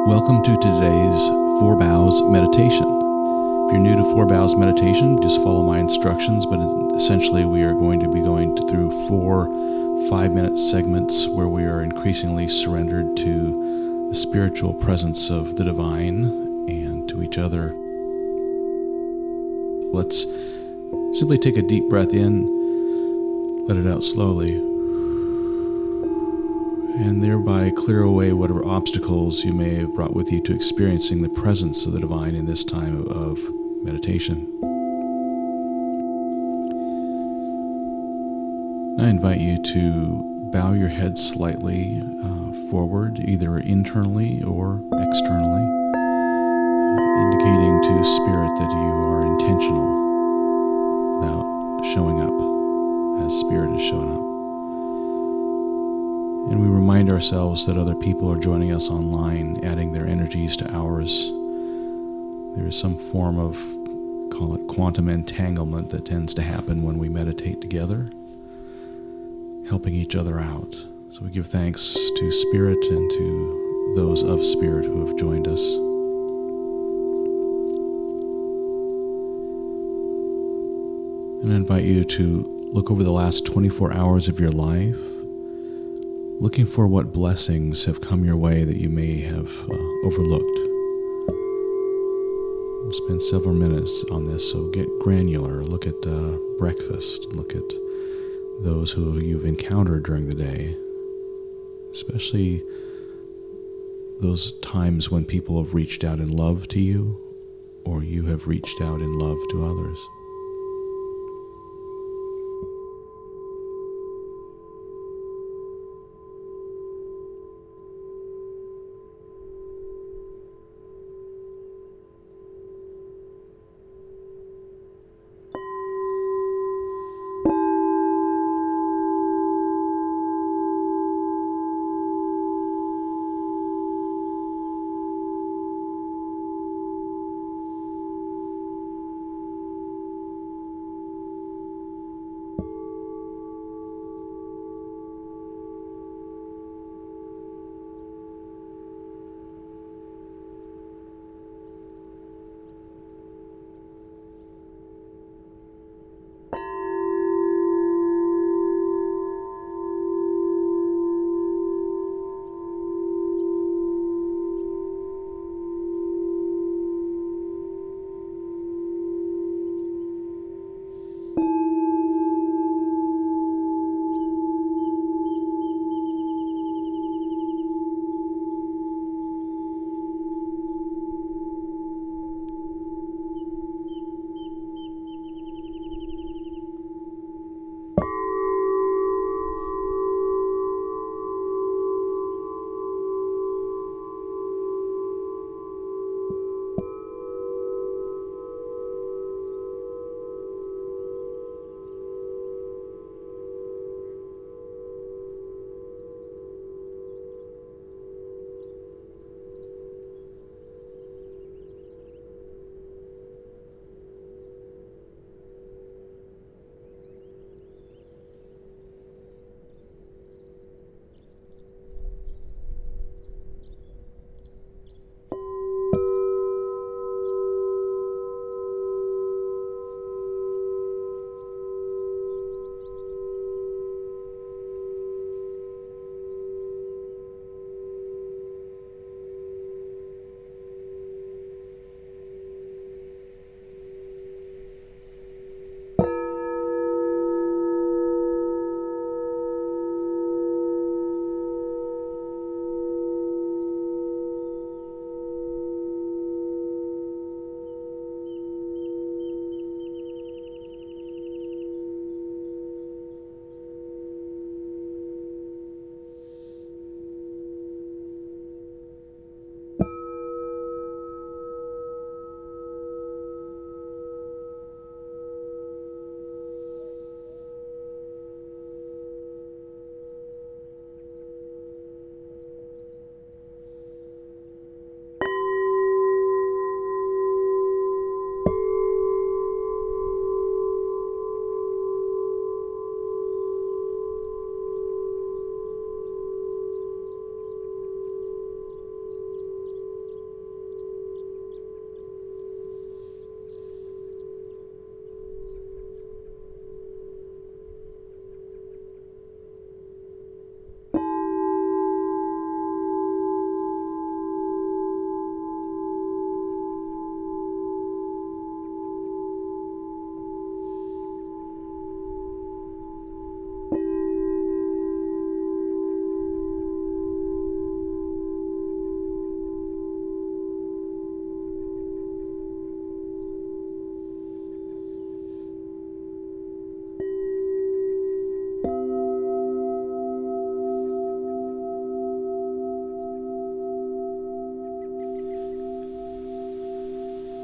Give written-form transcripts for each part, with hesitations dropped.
Welcome to today's Four Bows Meditation. If you're new to Four Bows Meditation, just follow my instructions, but essentially we are going to be going through 4 5-minute segments where we are increasingly surrendered to the spiritual presence of the divine and to each other. Let's simply take a deep breath in, let it out slowly, and thereby clear away whatever obstacles you may have brought with you to experiencing the presence of the divine in this time of meditation. I invite you to bow your head slightly forward, either internally or externally, indicating to Spirit that you are intentional about showing up as Spirit is showing up. And we remind ourselves that other people are joining us online, adding their energies to ours. There is some form of, call it quantum entanglement, that tends to happen when we meditate together, helping each other out. So we give thanks to Spirit and to those of Spirit who have joined us. And I invite you to look over the last 24 hours of your life, looking for what blessings have come your way that you may have overlooked. We'll spend several minutes on this, so get granular. Look at breakfast. Look at those who you've encountered during the day, especially those times when people have reached out in love to you, or you have reached out in love to others.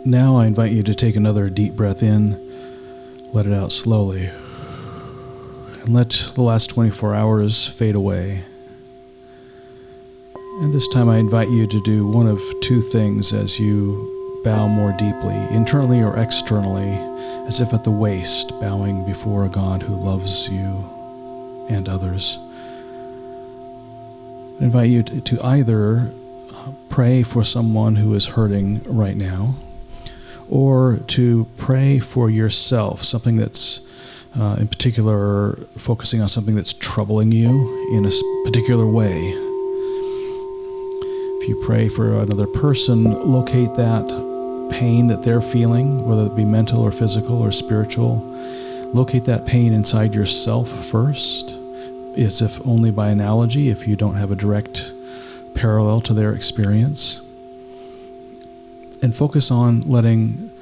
Now I invite you to take another deep breath in, let it out slowly, and let the last 24 hours fade away. And this time I invite you to do one of two things as you bow more deeply, internally or externally, as if at the waist, bowing before a God who loves you and others. I invite you to either pray for someone who is hurting right now, or to pray for yourself, something that's in particular focusing on something that's troubling you in a particular way. If you pray for another person, locate that pain that they're feeling, whether it be mental or physical or spiritual. Locate that pain inside yourself first, as if only by analogy, if you don't have a direct parallel to their experience. And focus on letting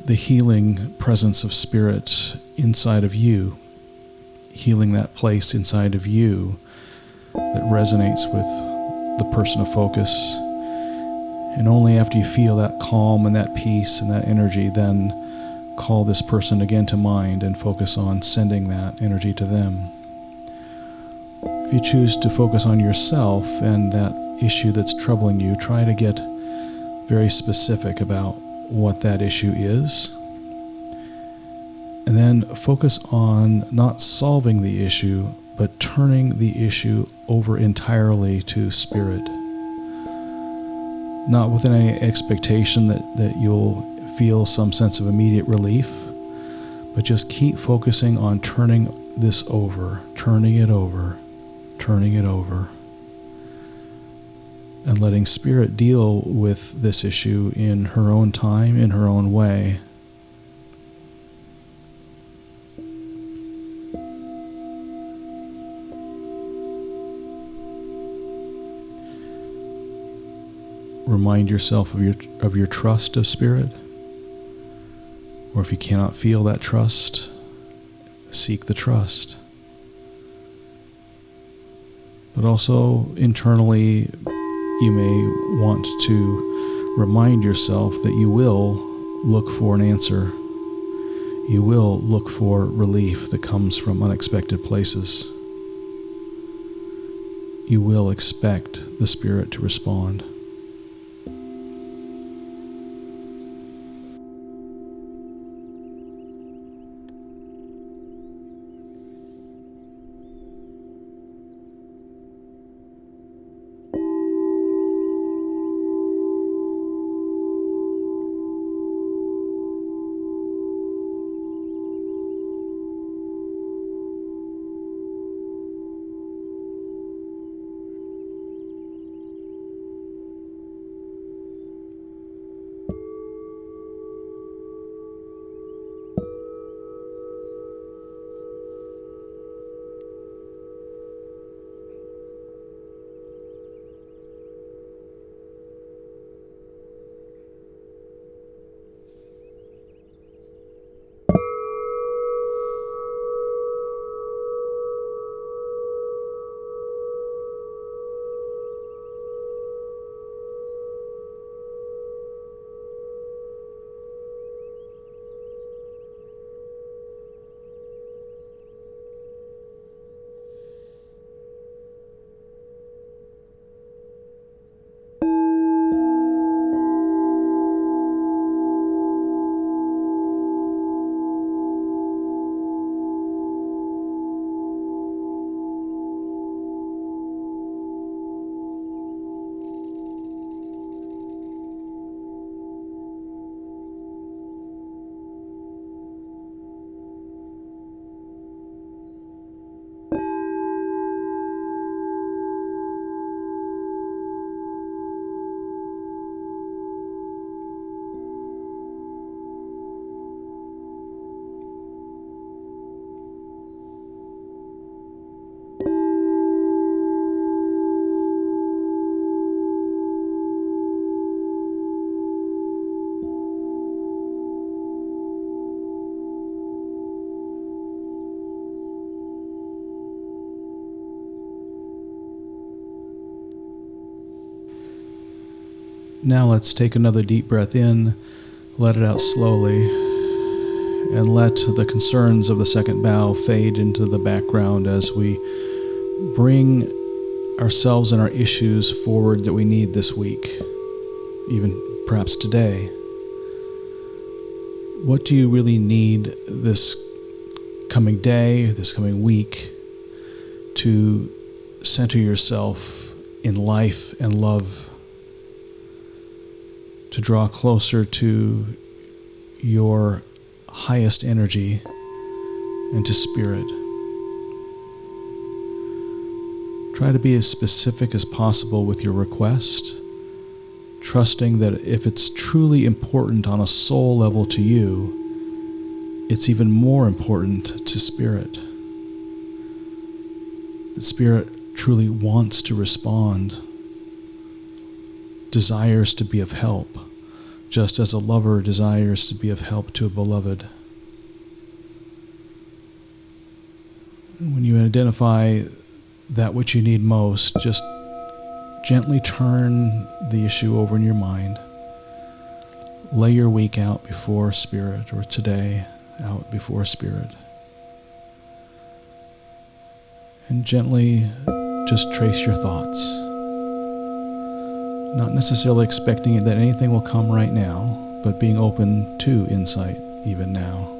the healing presence of Spirit inside of you, healing that place inside of you that resonates with the person of focus. And only after you feel that calm and that peace and that energy, then call this person again to mind and focus on sending that energy to them. If you choose to focus on yourself and that issue that's troubling you, try to get very specific about what that issue is. And then focus on not solving the issue, but turning the issue over entirely to Spirit. Not with any expectation that you'll feel some sense of immediate relief, but just keep focusing on turning this over, turning it over, turning it over, and letting Spirit deal with this issue in her own time, in her own way. Remind yourself of your trust of Spirit. Or if you cannot feel that trust, seek the trust. But also internally, you may want to remind yourself that you will look for an answer. You will look for relief that comes from unexpected places. You will expect the Spirit to respond. Now let's take another deep breath in, Let it out slowly, and let the concerns of the second bow fade into the background as we bring ourselves and our issues forward that we need this week, even perhaps today. What do you really need this coming day, this coming week, to center yourself in life and love, to draw closer to your highest energy and to spirit? Try to be as specific as possible with your request, trusting that if it's truly important on a soul level to you, it's even more important to Spirit. That Spirit truly wants to respond, desires to be of help, just as a lover desires to be of help to a beloved. And when you identify that which you need most, just gently turn the issue over in your mind. Lay your week out before Spirit, or today out before Spirit. And gently just trace your thoughts. Not necessarily expecting that anything will come right now, but being open to insight even now.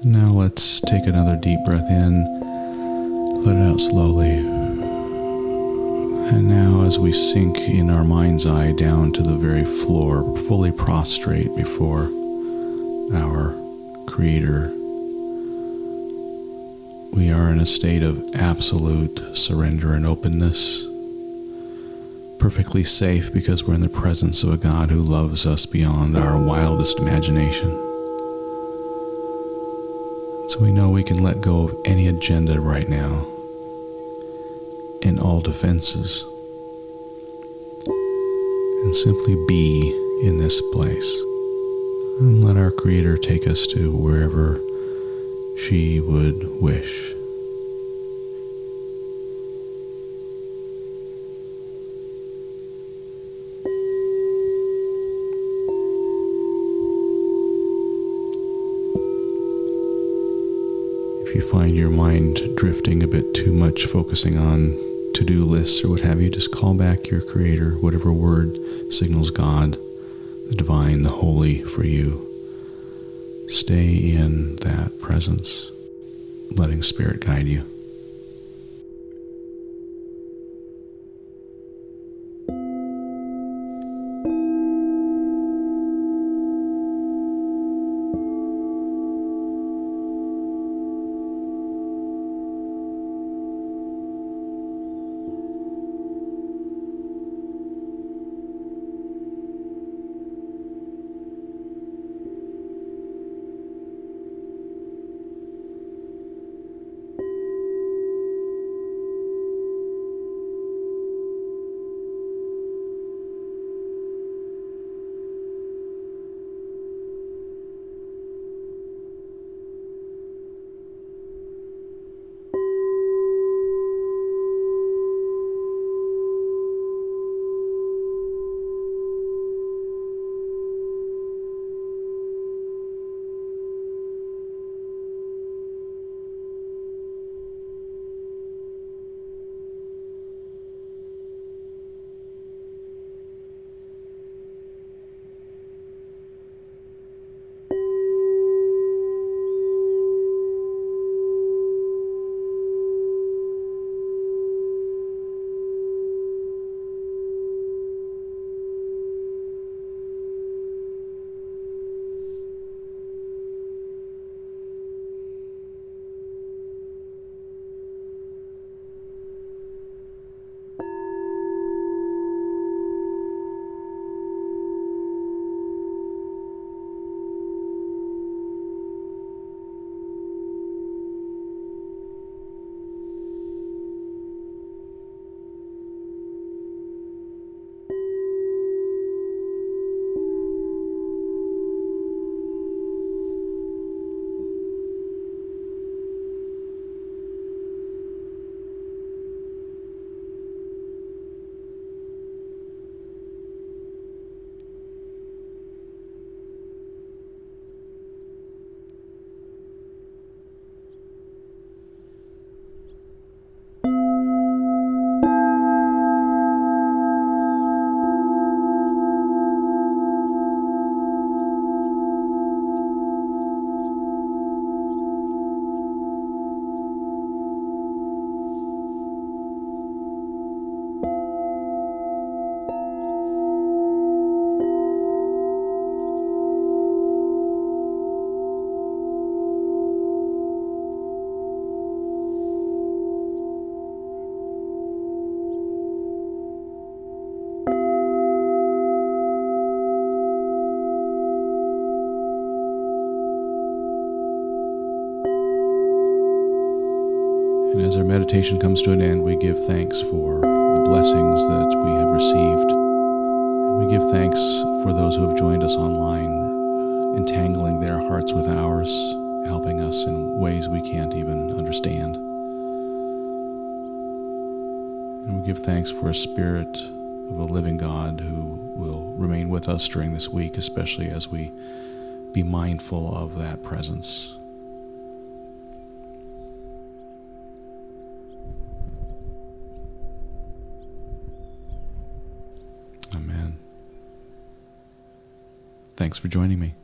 Now let's take another deep breath in, let it out slowly. And now as we sink in our mind's eye down to the very floor, fully prostrate before our Creator, we are in a state of absolute surrender and openness, perfectly safe because we're in the presence of a God who loves us beyond our wildest imagination. So we know we can let go of any agenda right now and all defenses and simply be in this place and let our Creator take us to wherever she would wish. If you find your mind drifting a bit too much, focusing on to-do lists or what have you, just call back your Creator, whatever word signals God, the divine, the holy for you. Stay in that presence, letting Spirit guide you. And as our meditation comes to an end, we give thanks for the blessings that we have received. And we give thanks for those who have joined us online, entangling their hearts with ours, helping us in ways we can't even understand. And we give thanks for a spirit of a living God who will remain with us during this week, especially as we be mindful of that presence. Amen. Thanks for joining me.